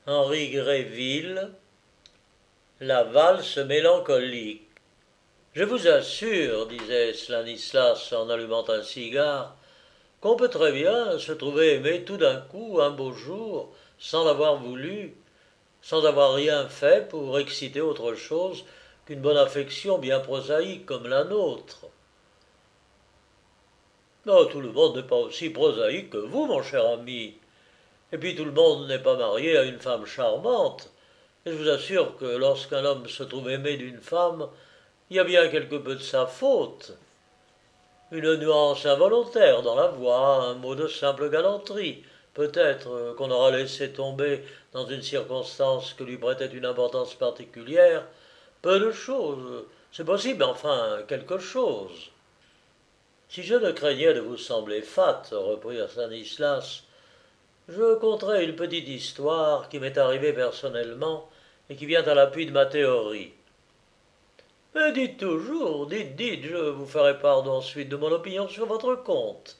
Henri Gréville, la valse mélancolique. Je vous assure, disait Stanislas en allumant un cigare, qu'on peut très bien se trouver aimé tout d'un coup, un beau jour, sans l'avoir voulu, sans avoir rien fait pour exciter autre chose qu'une bonne affection bien prosaïque comme la nôtre. Non, tout le monde n'est pas aussi prosaïque que vous, mon cher ami. Et puis tout le monde n'est pas marié à une femme charmante. Et je vous assure que lorsqu'un homme se trouve aimé d'une femme, il y a bien quelque peu de sa faute. Une nuance involontaire dans la voix, un mot de simple galanterie, peut-être qu'on aura laissé tomber dans une circonstance que lui prêtait une importance particulière. Peu de choses, c'est possible, enfin, quelque chose. Si je ne craignais de vous sembler fat, reprit Stanislas, je conterai une petite histoire qui m'est arrivée personnellement et qui vient à l'appui de ma théorie. Mais dites toujours, dites, je vous ferai part ensuite de mon opinion sur votre compte.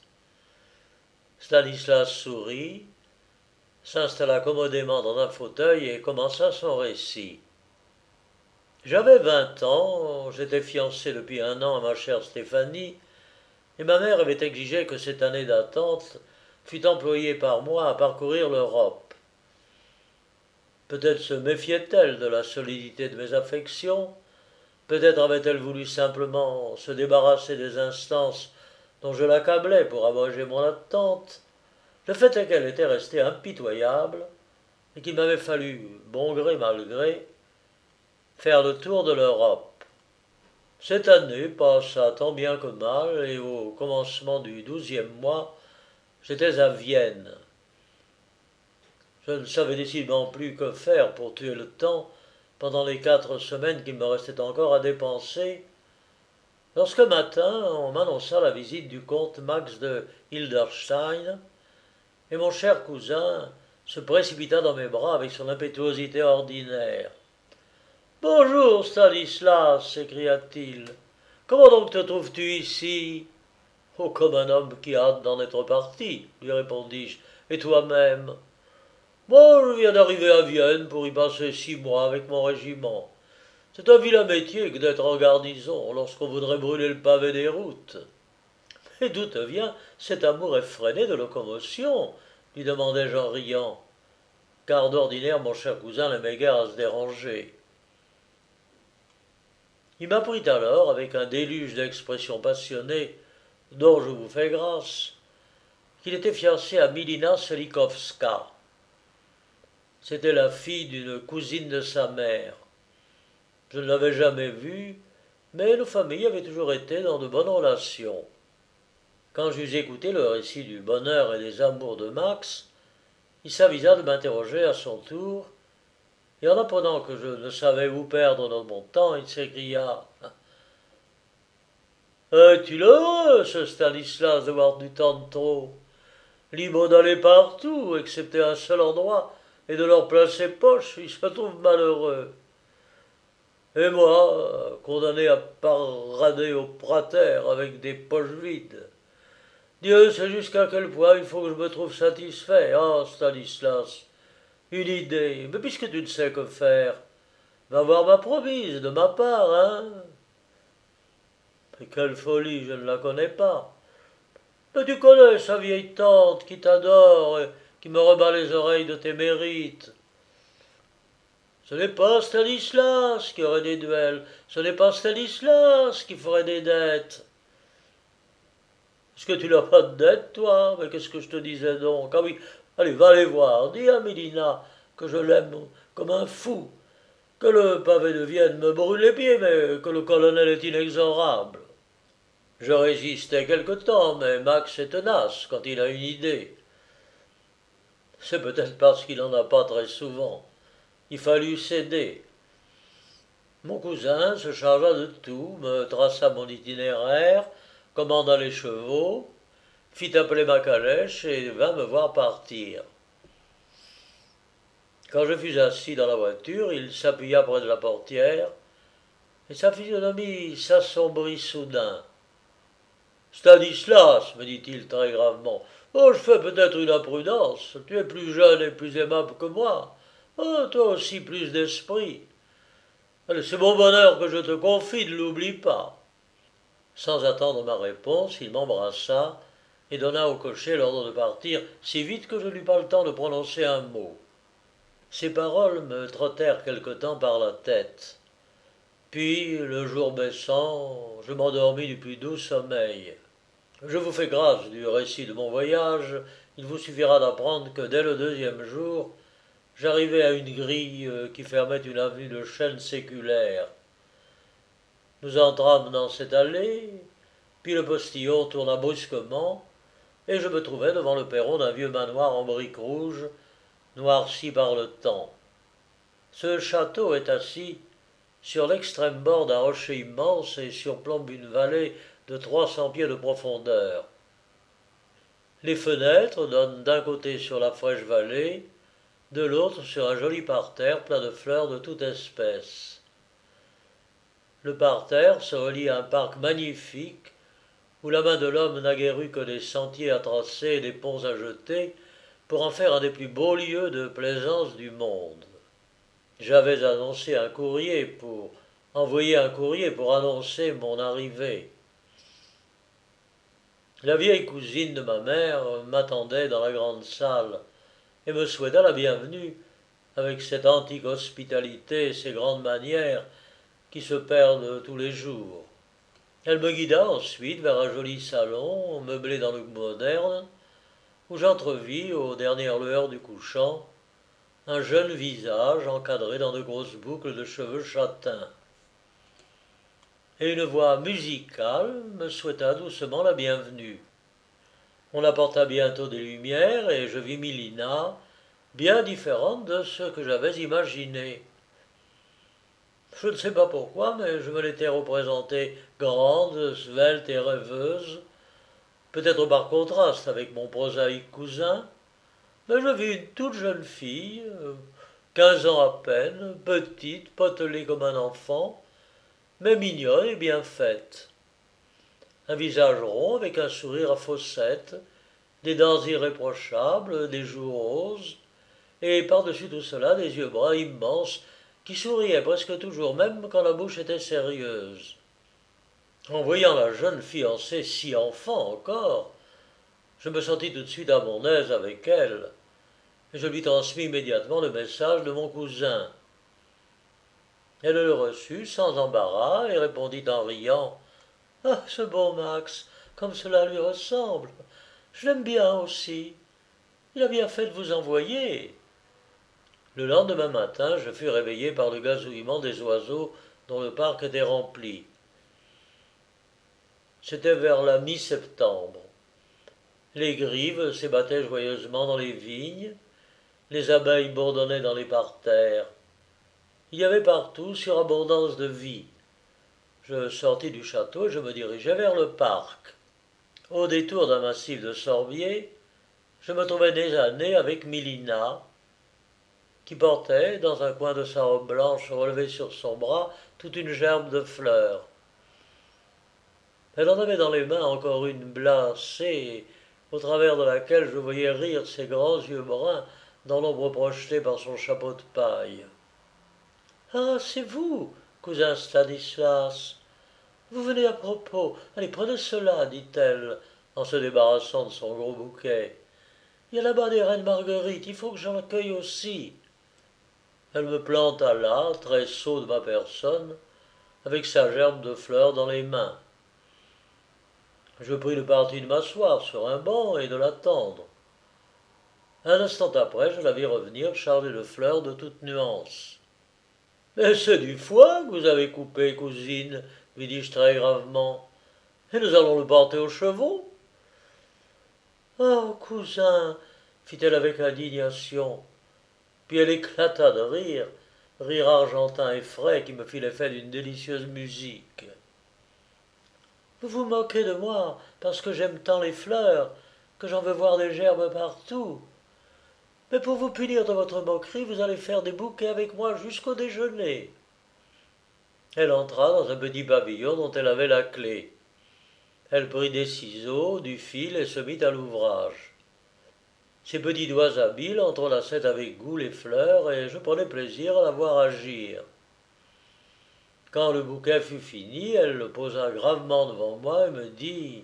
Stanislas sourit, s'installa commodément dans un fauteuil et commença son récit. J'avais 20 ans, j'étais fiancé depuis un an à ma chère Stéphanie, et ma mère avait exigé que cette année d'attente fût employée par moi à parcourir l'Europe. Peut-être se méfiait-elle de la solidité de mes affections, peut-être avait-elle voulu simplement se débarrasser des instances dont je l'accablais pour abréger mon attente. Le fait est qu'elle était restée impitoyable et qu'il m'avait fallu, bon gré mal gré, faire le tour de l'Europe. Cette année passa tant bien que mal et au commencement du 12e mois, j'étais à Vienne. Je ne savais décidément plus que faire pour tuer le temps pendant les 4 semaines qu'il me restait encore à dépenser, lorsque matin on m'annonça la visite du comte Max de Hilderstein, et mon cher cousin se précipita dans mes bras avec son impétuosité ordinaire. Bonjour, Stanislas, s'écria-t-il. Comment donc te trouves-tu ici? Oh, comme un homme qui a hâte d'en être parti, lui répondis-je. Et toi-même? Moi, je viens d'arriver à Vienne pour y passer 6 mois avec mon régiment. C'est un vilain métier que d'être en garnison lorsqu'on voudrait brûler le pavé des routes. Et d'où te vient cet amour effréné de locomotion? Lui demandai-je en riant, car d'ordinaire mon cher cousin n'aimait guère à se déranger. Il m'apprit alors, avec un déluge d'expressions passionnées, dont je vous fais grâce, qu'il était fiancé à Milina Selikovska. C'était la fille d'une cousine de sa mère. Je ne l'avais jamais vue, mais nos familles avaient toujours été dans de bonnes relations. Quand j'eus écouté le récit du bonheur et des amours de Max, il s'avisa de m'interroger à son tour, et en apprenant que je ne savais où perdre dans mon temps, il s'écria « Es-tu heureux, ce Stanislas, d'avoir du temps de trop, libre d'aller partout, excepté un seul endroit, et de leur plein ses poches, il se trouve malheureux. Et moi, condamné à parader au prater avec des poches vides. Dieu sait jusqu'à quel point il faut que je me trouve satisfait. Ah, Stanislas, une idée, mais puisque tu ne sais que faire, va voir ma promise de ma part, hein? Mais quelle folie, je ne la connais pas. Mais tu connais sa vieille tante qui t'adore et qui me rebat les oreilles de tes mérites. Ce n'est pas Stanislas qui aurait des duels, ce n'est pas Stanislas qui ferait des dettes. Est-ce que tu n'as pas de dettes, toi? Mais qu'est-ce que je te disais donc? Ah oui, allez, va les voir, dis à Mélina que je l'aime comme un fou, que le pavé de Vienne me brûle les pieds, mais que le colonel est inexorable. Je résistais quelque temps, mais Max est tenace quand il a une idée. C'est peut-être parce qu'il n'en a pas très souvent. Il fallut céder. Mon cousin se chargea de tout, me traça mon itinéraire, commanda les chevaux, fit appeler ma calèche et vint me voir partir. Quand je fus assis dans la voiture, il s'appuya près de la portière, et sa physionomie s'assombrit soudain. Stanislas, me dit-il très gravement, oh, je fais peut-être une imprudence, tu es plus jeune et plus aimable que moi, Oh, toi aussi plus d'esprit. Allez, c'est mon bonheur que je te confie, ne l'oublie pas. Sans attendre ma réponse, il m'embrassa et donna au cocher l'ordre de partir si vite que je n'eus pas le temps de prononcer un mot. Ces paroles me trottèrent quelque temps par la tête. Puis, le jour baissant, je m'endormis du plus doux sommeil. Je vous fais grâce du récit de mon voyage. Il vous suffira d'apprendre que dès le deuxième jour, j'arrivai à une grille qui fermait une avenue de chênes séculaires. Nous entrâmes dans cette allée, puis le postillon tourna brusquement, et je me trouvai devant le perron d'un vieux manoir en briques rouges, noirci par le temps. Ce château est assis sur l'extrême bord d'un rocher immense et surplombe une vallée de 300 pieds de profondeur. Les fenêtres donnent d'un côté sur la fraîche vallée, de l'autre sur un joli parterre plein de fleurs de toute espèce. Le parterre se relie à un parc magnifique où la main de l'homme n'a guère eu que des sentiers à tracer et des ponts à jeter pour en faire un des plus beaux lieux de plaisance du monde. J'avais envoyé un courrier pour annoncer mon arrivée. La vieille cousine de ma mère m'attendait dans la grande salle et me souhaita la bienvenue avec cette antique hospitalité et ces grandes manières qui se perdent tous les jours. Elle me guida ensuite vers un joli salon meublé dans le moderne où j'entrevis, aux dernières lueurs du couchant, un jeune visage encadré dans de grosses boucles de cheveux châtains. Et une voix musicale me souhaita doucement la bienvenue. On apporta bientôt des lumières et je vis Milina, bien différente de ce que j'avais imaginé. Je ne sais pas pourquoi, mais je me l'étais représentée grande, svelte et rêveuse, peut-être par contraste avec mon prosaïque cousin, mais je vis une toute jeune fille, 15 ans à peine, petite, potelée comme un enfant, mais mignonne et bien faite. Un visage rond avec un sourire à fossettes, des dents irréprochables, des joues roses, et par-dessus tout cela des yeux bruns immenses qui souriaient presque toujours, même quand la bouche était sérieuse. En voyant la jeune fiancée si enfant encore, je me sentis tout de suite à mon aise avec elle, et je lui transmis immédiatement le message de mon cousin. Elle le reçut sans embarras et répondit en riant « Ah, ce bon Max, comme cela lui ressemble. Je l'aime bien aussi. Il a bien fait de vous envoyer. » Le lendemain matin, je fus réveillé par le gazouillement des oiseaux dont le parc était rempli. C'était vers la mi-septembre. Les grives s'ébattaient joyeusement dans les vignes, les abeilles bourdonnaient dans les parterres. Il y avait partout surabondance de vie. Je sortis du château et je me dirigeai vers le parc. Au détour d'un massif de sorbiers, je me trouvai nez à nez avec Milina, qui portait, dans un coin de sa robe blanche relevée sur son bras, toute une gerbe de fleurs. Elle en avait dans les mains encore une glacée, au travers de laquelle je voyais rire ses grands yeux bruns dans l'ombre projetée par son chapeau de paille. « Ah, c'est vous, cousin Stanislas. Vous venez à propos. Allez, prenez cela, dit-elle, en se débarrassant de son gros bouquet. Il y a là-bas des reines marguerites, il faut que j'en accueille aussi. » Elle me planta là, très sot de ma personne, avec sa gerbe de fleurs dans les mains. Je pris le parti de m'asseoir sur un banc et de l'attendre. Un instant après, je la vis revenir chargée de fleurs de toutes nuances. « Mais c'est du foie que vous avez coupé, cousine, lui dis-je très gravement, et nous allons le porter aux chevaux. »« Oh, cousin, fit-elle avec indignation, puis elle éclata de rire, rire argentin et frais qui me fit l'effet d'une délicieuse musique. Vous vous moquez de moi parce que j'aime tant les fleurs, que j'en veux voir des gerbes partout. Mais pour vous punir de votre moquerie, vous allez faire des bouquets avec moi jusqu'au déjeuner. » Elle entra dans un petit pavillon dont elle avait la clé. Elle prit des ciseaux, du fil et se mit à l'ouvrage. Ses petits doigts habiles entrelaçaient avec goût les fleurs, et je prenais plaisir à la voir agir. Quand le bouquet fut fini, elle le posa gravement devant moi et me dit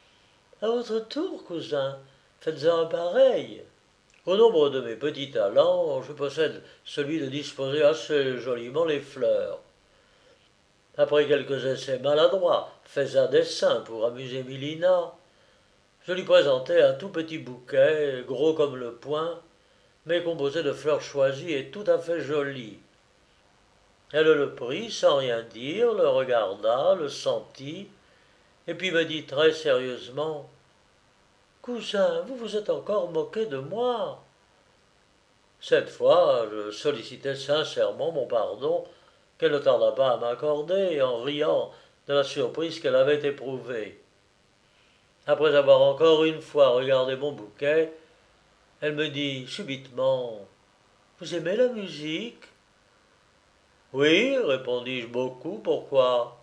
« À votre tour, cousin, faites-en un pareil. » Au nombre de mes petits talents, je possède celui de disposer assez joliment les fleurs. Après quelques essais maladroits, faits à dessein pour amuser Milina, je lui présentai un tout petit bouquet, gros comme le poing, mais composé de fleurs choisies et tout à fait jolies. Elle le prit sans rien dire, le regarda, le sentit, et puis me dit très sérieusement « Cousin, vous vous êtes encore moqué de moi ?» Cette fois, je sollicitai sincèrement mon pardon, qu'elle ne tarda pas à m'accorder, en riant de la surprise qu'elle avait éprouvée. Après avoir encore une fois regardé mon bouquet, elle me dit subitement « Vous aimez la musique ?» Oui, répondis-je, beaucoup, pourquoi?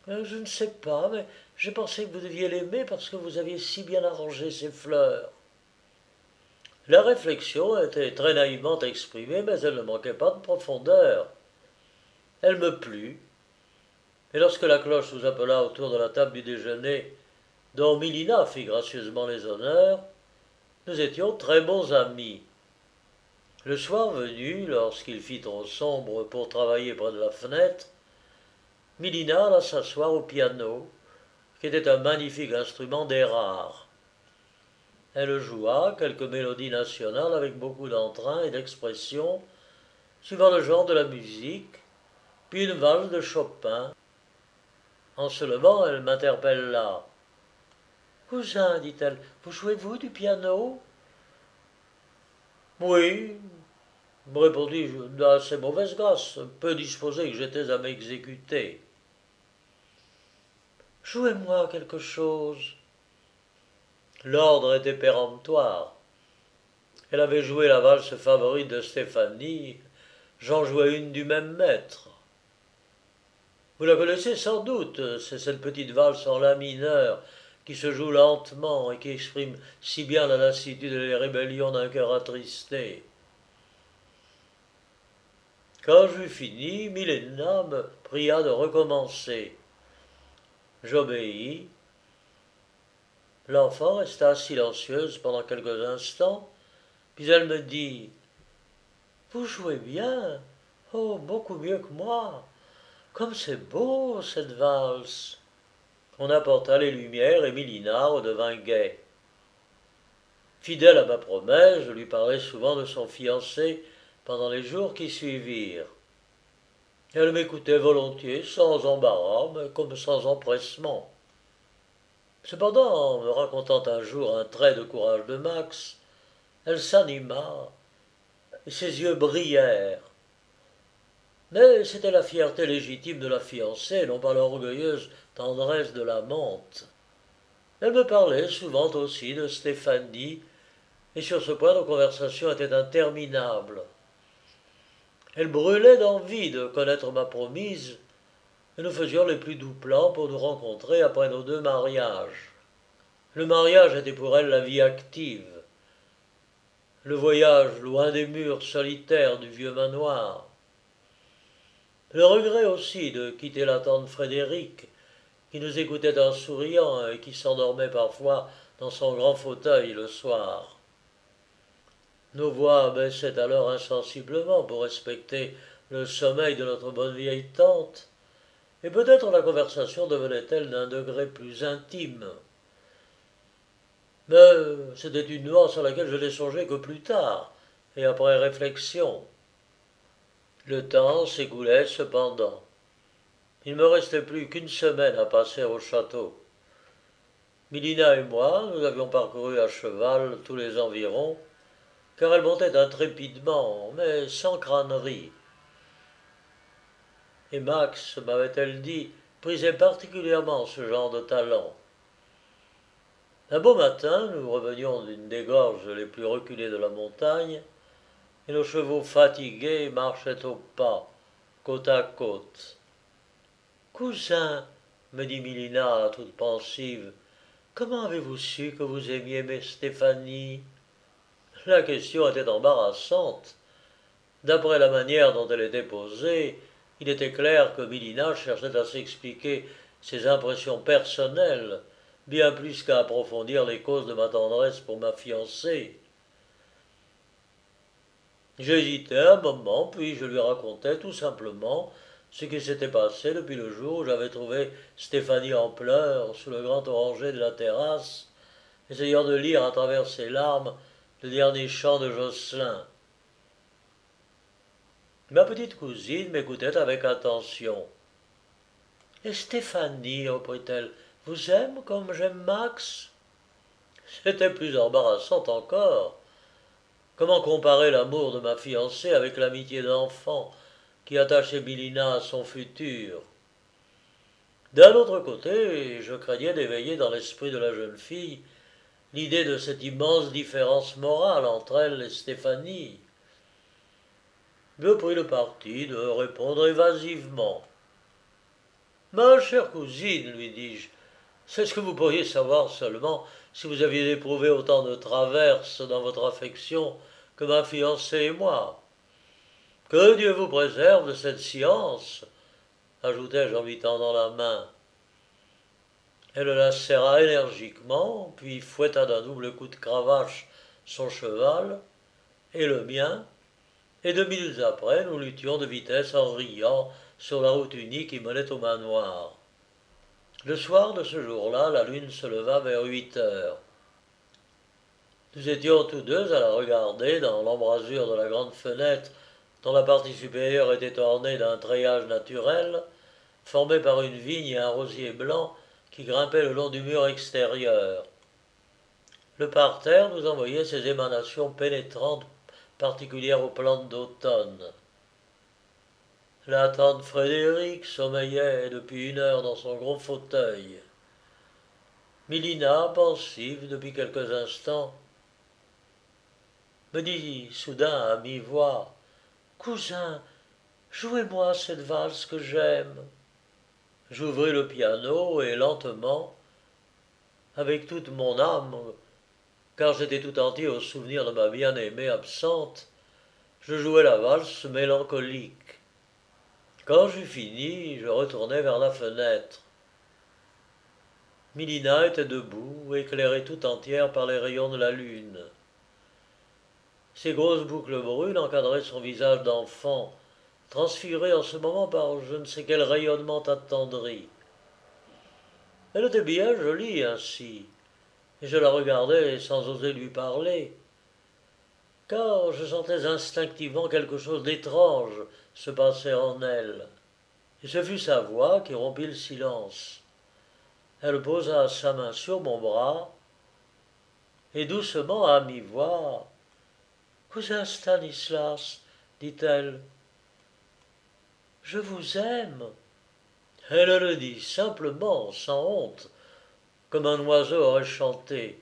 Je ne sais pas, mais j'ai pensé que vous deviez l'aimer parce que vous aviez si bien arrangé ses fleurs. La réflexion était très naïvement exprimée, mais elle ne manquait pas de profondeur. Elle me plut, et lorsque la cloche nous appela autour de la table du déjeuner, dont Milina fit gracieusement les honneurs, nous étions très bons amis. Le soir venu, lorsqu'il fit trop sombre pour travailler près de la fenêtre, Milina alla s'asseoir au piano, qui était un magnifique instrument des rares. Elle joua quelques mélodies nationales avec beaucoup d'entrain et d'expression, suivant le genre de la musique, puis une valse de Chopin. En se levant, elle m'interpella. « Cousin, dit-elle, vous jouez-vous du piano ?»« Oui, répondis-je d'assez mauvaise grâce, peu disposé que j'étais à m'exécuter. Jouez-moi quelque chose. L'ordre était péremptoire. Elle avait joué la valse favorite de Stéphanie, j'en jouais une du même maître. Vous la connaissez sans doute, c'est cette petite valse en la mineur qui se joue lentement et qui exprime si bien la lassitude et les rébellions d'un cœur attristé. Quand j'eus fini, Milena me pria de recommencer. J'obéis. L'enfant resta silencieuse pendant quelques instants, puis elle me dit « Vous jouez bien, oh, beaucoup mieux que moi. Comme c'est beau, cette valse !» On apporta les lumières et Milina redevint gaie. Fidèle à ma promesse, je lui parlai souvent de son fiancé pendant les jours qui suivirent. Elle m'écoutait volontiers, sans embarras, mais comme sans empressement. Cependant, en me racontant un jour un trait de courage de Max, elle s'anima, et ses yeux brillèrent. Mais c'était la fierté légitime de la fiancée, non pas l'orgueilleuse tendresse de l'amante. Elle me parlait souvent aussi de Stéphanie, et sur ce point nos conversations étaient interminables. Elle brûlait d'envie de connaître ma promise, et nous faisions les plus doux plans pour nous rencontrer après nos 2 mariages. Le mariage était pour elle la vie active, le voyage loin des murs solitaires du vieux manoir, le regret aussi de quitter la tante Frédéric, qui nous écoutait en souriant et qui s'endormait parfois dans son grand fauteuil le soir. Nos voix baissaient alors insensiblement pour respecter le sommeil de notre bonne vieille tante, et peut-être la conversation devenait-elle d'un degré plus intime. Mais c'était une nuance à laquelle je n'ai songé que plus tard, et après réflexion. Le temps s'écoulait cependant. Il ne me restait plus qu'une semaine à passer au château. Milina et moi, nous avions parcouru à cheval tous les environs, car elle montait intrépidement, mais sans crânerie. Et Max, m'avait-elle dit, prisait particulièrement ce genre de talent. Un beau matin, nous revenions d'une des gorges les plus reculées de la montagne, et nos chevaux fatigués marchaient au pas, côte à côte. « Cousin, me dit Milina, toute pensive, comment avez-vous su que vous aimiez Stéphanie ?» La question était embarrassante. D'après la manière dont elle était posée, il était clair que Milina cherchait à s'expliquer ses impressions personnelles, bien plus qu'à approfondir les causes de ma tendresse pour ma fiancée. J'hésitais un moment, puis je lui racontais tout simplement ce qui s'était passé depuis le jour où j'avais trouvé Stéphanie en pleurs sous le grand oranger de la terrasse, essayant de lire à travers ses larmes le dernier chant de Jocelyn. Ma petite cousine m'écoutait avec attention. Et Stéphanie, reprit-elle, vous aime comme j'aime Max? C'était plus embarrassant encore. Comment comparer l'amour de ma fiancée avec l'amitié d'enfant qui attachait Mélina à son futur? D'un autre côté, je craignais d'éveiller dans l'esprit de la jeune fille l'idée de cette immense différence morale entre elle et Stéphanie. Je pris le parti de répondre évasivement. Ma chère cousine, lui dis-je, c'est ce que vous pourriez savoir seulement si vous aviez éprouvé autant de traverses dans votre affection que ma fiancée et moi. Que Dieu vous préserve de cette science, ajoutai-je en lui tendant la main. Elle la serra énergiquement, puis fouetta d'un double coup de cravache son cheval et le mien, et 2 minutes après nous luttions de vitesse en riant sur la route unique qui menait au manoir. Le soir de ce jour-là, la lune se leva vers 8 heures. Nous étions tous deux à la regarder dans l'embrasure de la grande fenêtre dont la partie supérieure était ornée d'un treillage naturel, formé par une vigne et un rosier blanc qui grimpaient le long du mur extérieur. Le parterre nous envoyait ces émanations pénétrantes particulières aux plantes d'automne. La tante Frédéric sommeillait depuis 1 heure dans son gros fauteuil. Mélina, pensive depuis quelques instants, me dit soudain à mi-voix, cousin, jouez-moi cette valse que j'aime. J'ouvris le piano et lentement, avec toute mon âme, car j'étais tout entier au souvenir de ma bien-aimée absente, je jouais la valse mélancolique. Quand j'eus fini, je retournai vers la fenêtre. Mélina était debout, éclairée tout entière par les rayons de la lune. Ses grosses boucles brunes encadraient son visage d'enfant, transfiguré en ce moment par je ne sais quel rayonnement attendri. Elle était bien jolie ainsi, et je la regardais sans oser lui parler, car je sentais instinctivement quelque chose d'étrange se passer en elle. Et ce fut sa voix qui rompit le silence. Elle posa sa main sur mon bras, et doucement à mi-voix, cousin Stanislas, dit-elle, je vous aime. Elle le dit simplement, sans honte, comme un oiseau aurait chanté.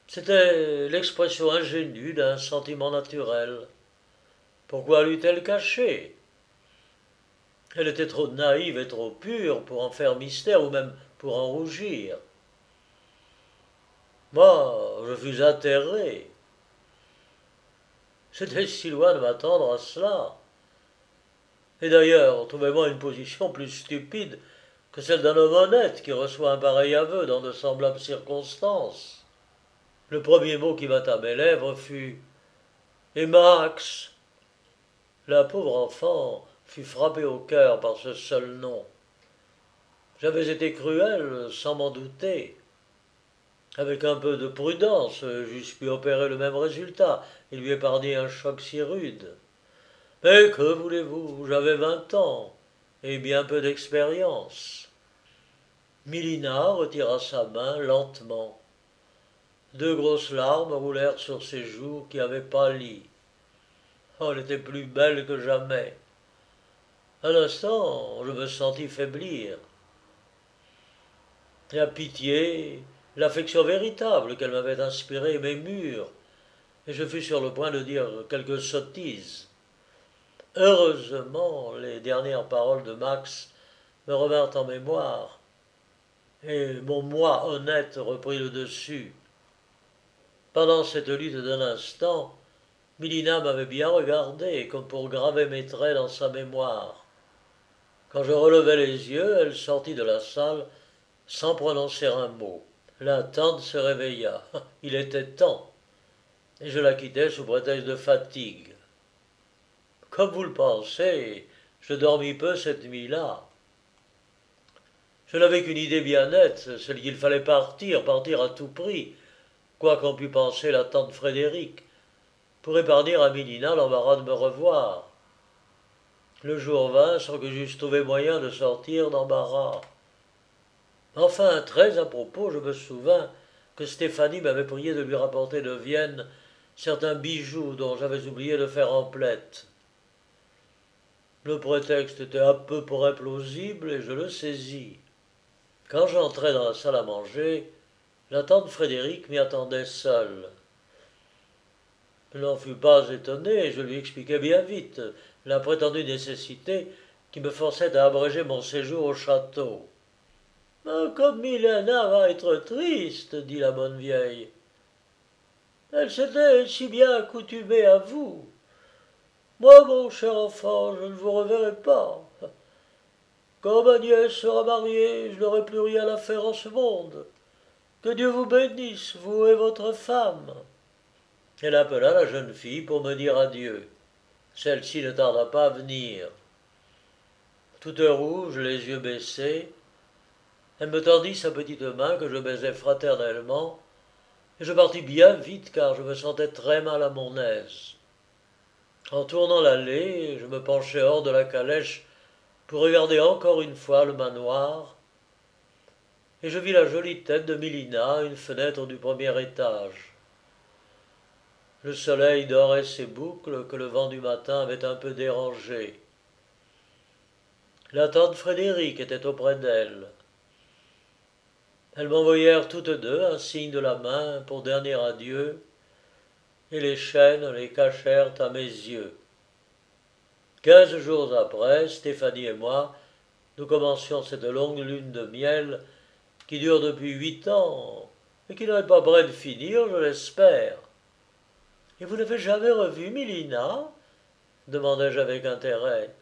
C'était l'expression ingénue d'un sentiment naturel. Pourquoi l'eût-elle caché? Elle était trop naïve et trop pure pour en faire mystère ou même pour en rougir. Moi, je fus atterré. C'était si loin de m'attendre à cela. Et d'ailleurs, trouvez-moi une position plus stupide que celle d'un homme honnête qui reçoit un pareil aveu dans de semblables circonstances. Le premier mot qui vint à mes lèvres fut « Et Max ?» La pauvre enfant fut frappée au cœur par ce seul nom. J'avais été cruel sans m'en douter. Avec un peu de prudence, j'eusse pu opérer le même résultat et lui épargner un choc si rude. Mais que voulez-vous, j'avais 20 ans et bien peu d'expérience. Mélina retira sa main lentement. 2 grosses larmes roulèrent sur ses joues qui avaient pâli. Oh, elle était plus belle que jamais. Un instant, je me sentis faiblir. La pitié, l'affection véritable qu'elle m'avait inspirée m'émurent, et je fus sur le point de dire quelques sottises. Heureusement, les dernières paroles de Max me revinrent en mémoire, et mon moi honnête reprit le dessus. Pendant cette lutte d'un instant, Mélina m'avait bien regardé, comme pour graver mes traits dans sa mémoire. Quand je relevai les yeux, elle sortit de la salle sans prononcer un mot. La tante se réveilla. Il était temps, et je la quittai sous prétexte de fatigue. Comme vous le pensez, je dormis peu cette nuit-là. Je n'avais qu'une idée bien nette, celle qu'il fallait partir à tout prix, quoi qu'en pût penser la tante Frédéric, pour épargner à Mélina l'embarras de me revoir. Le jour vint sans que j'eusse trouvé moyen de sortir d'embarras. Enfin, très à propos, je me souvins que Stéphanie m'avait prié de lui rapporter de Vienne certains bijoux dont j'avais oublié de faire emplette. Le prétexte était à peu près plausible et je le saisis. Quand j'entrai dans la salle à manger, la tante Frédéric m'y attendait seule. Je n'en fus pas étonné et je lui expliquai bien vite la prétendue nécessité qui me forçait à abréger mon séjour au château. Comme Milena va être triste, dit la bonne vieille. Elle s'était si bien accoutumée à vous. Moi, mon cher enfant, je ne vous reverrai pas. Quand ma nièce sera mariée, je n'aurai plus rien à faire en ce monde. Que Dieu vous bénisse, vous et votre femme. Elle appela la jeune fille pour me dire adieu. Celle-ci ne tarda pas à venir. Toute rouge, les yeux baissés, elle me tendit sa petite main que je baisai fraternellement, et je partis bien vite car je me sentais très mal à mon aise. En tournant l'allée, je me penchai hors de la calèche pour regarder encore une fois le manoir, et je vis la jolie tête de Mélina à une fenêtre du premier étage. Le soleil dorait ses boucles que le vent du matin avait un peu dérangées. La tante Frédéric était auprès d'elle. Elles m'envoyèrent toutes deux un signe de la main pour dernier adieu, et les chaînes les cachèrent à mes yeux. 15 jours après, Stéphanie et moi, nous commencions cette longue lune de miel qui dure depuis 8 ans et qui n'est pas près de finir, je l'espère. Et vous n'avez jamais revu Mélina demandai-je avec intérêt.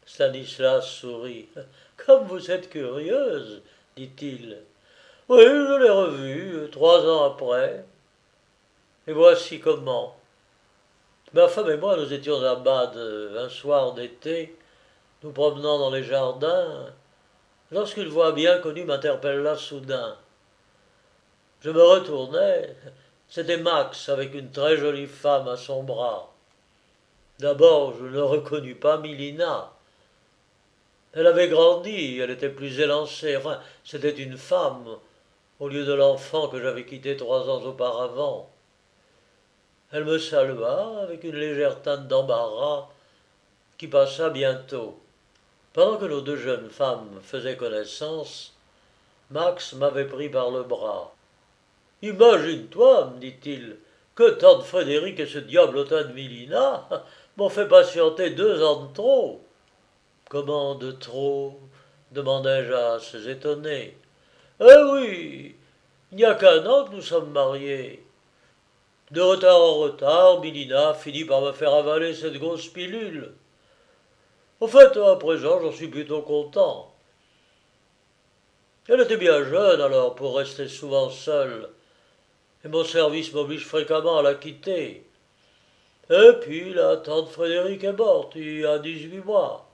Stanislas sourit. Comme vous êtes curieuse, dit-il. Oui, je l'ai revue 3 ans après. Et voici comment. Ma femme et moi, nous étions à Bade un soir d'été, nous promenant dans les jardins, lorsqu'une voix bien connue m'interpella soudain. Je me retournai. C'était Max avec une très jolie femme à son bras. D'abord, je ne reconnus pas Mélina. Elle avait grandi, elle était plus élancée, enfin, c'était une femme, au lieu de l'enfant que j'avais quitté 3 ans auparavant. Elle me salua avec une légère teinte d'embarras qui passa bientôt. Pendant que nos deux jeunes femmes faisaient connaissance, Max m'avait pris par le bras. Imagine-toi, me dit-il, que tante Frédéric et ce diablotin de Mélina m'ont fait patienter 2 ans de trop. Comment de trop demandai-je assez étonné. Eh oui, il n'y a qu'1 an que nous sommes mariés. De retard en retard, Mélina finit par me faire avaler cette grosse pilule. Au fait, à présent, j'en suis plutôt content. Elle était bien jeune alors pour rester souvent seule, et mon service m'oblige fréquemment à la quitter. Et puis la tante Frédéric est morte il y a 18 mois,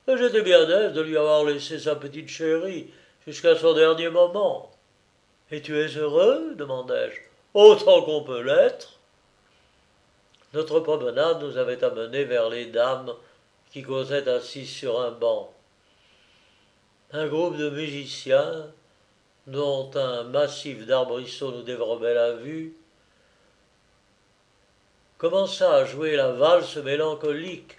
et j'étais bien aise de lui avoir laissé sa petite chérie jusqu'à son dernier moment. Et tu es heureux demandai-je. Autant qu'on peut l'être. Notre promenade nous avait amenés vers les dames qui causaient assises sur un banc. Un groupe de musiciens, dont un massif d'arbrisseaux nous dérobaient la vue, commença à jouer la valse mélancolique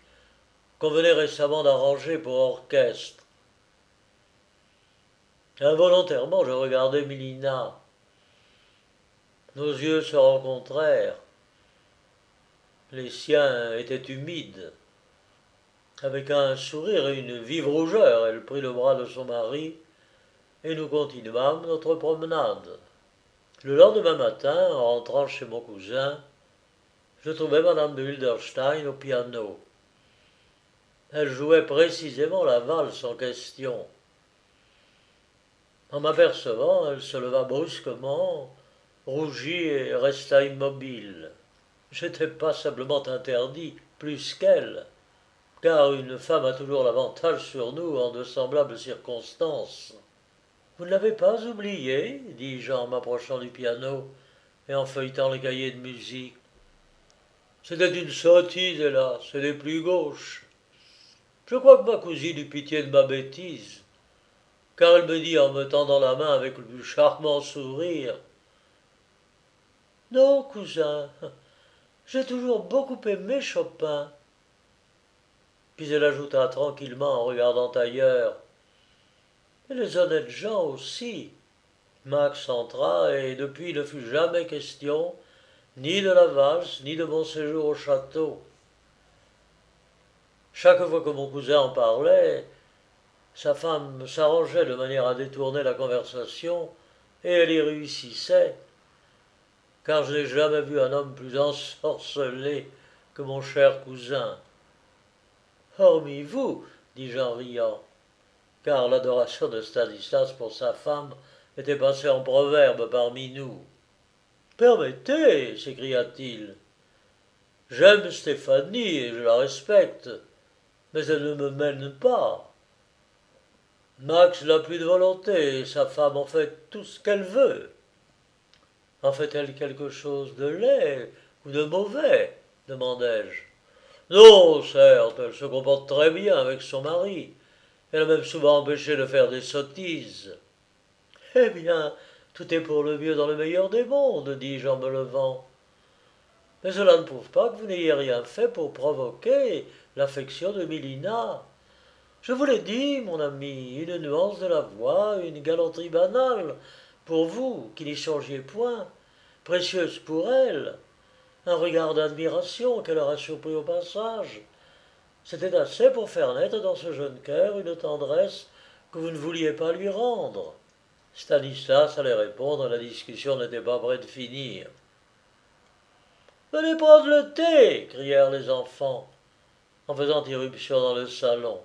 qu'on venait récemment d'arranger pour orchestre. Involontairement, je regardai Mélina. Nos yeux se rencontrèrent. Les siens étaient humides. Avec un sourire et une vive rougeur, elle prit le bras de son mari et nous continuâmes notre promenade. Le lendemain matin, en rentrant chez mon cousin, je trouvais madame de Hildерstein au piano. Elle jouait précisément la valse en question. En m'apercevant, elle se leva brusquement, rougit et resta immobile. J'étais passablement interdit, plus qu'elle, car une femme a toujours l'avantage sur nous en de semblables circonstances. Vous ne l'avez pas oublié, dis-je en m'approchant du piano et en feuilletant le cahier de musique. C'était une sottise, hélas, c'est les plus gauches. Je crois que ma cousine eut pitié de ma bêtise, car elle me dit en me tendant la main avec le plus charmant sourire. Non, cousin, j'ai toujours beaucoup aimé Chopin. Puis elle ajouta tranquillement en regardant ailleurs. Et les honnêtes gens aussi. Max entra et depuis il ne fut jamais question ni de la valse ni de mon séjour au château. Chaque fois que mon cousin en parlait, sa femme s'arrangeait de manière à détourner la conversation et elle y réussissait, car je n'ai jamais vu un homme plus ensorcelé que mon cher cousin. Hormis vous, dis-je en riant, car l'adoration de Stanislas pour sa femme était passée en proverbe parmi nous. Permettez, s'écria-t-il. J'aime Stéphanie et je la respecte, mais elle ne me mène pas. Max n'a plus de volonté et sa femme en fait tout ce qu'elle veut. En fait-elle quelque chose de laid ou de mauvais demandai-je. Non, certes, elle se comporte très bien avec son mari. Elle a même souvent empêché de faire des sottises. Eh bien, tout est pour le mieux dans le meilleur des mondes, dis-je en me levant. Mais cela ne prouve pas que vous n'ayez rien fait pour provoquer l'affection de Mélina. Je vous l'ai dit, mon ami, une nuance de la voix, une galanterie banale, pour vous, qui n'y changiez point, précieuse pour elle, un regard d'admiration qu'elle aura surpris au passage. C'était assez pour faire naître dans ce jeune cœur une tendresse que vous ne vouliez pas lui rendre. Stanislas allait répondre, la discussion n'était pas près de finir. Venez prendre le thé crièrent les enfants, en faisant irruption dans le salon.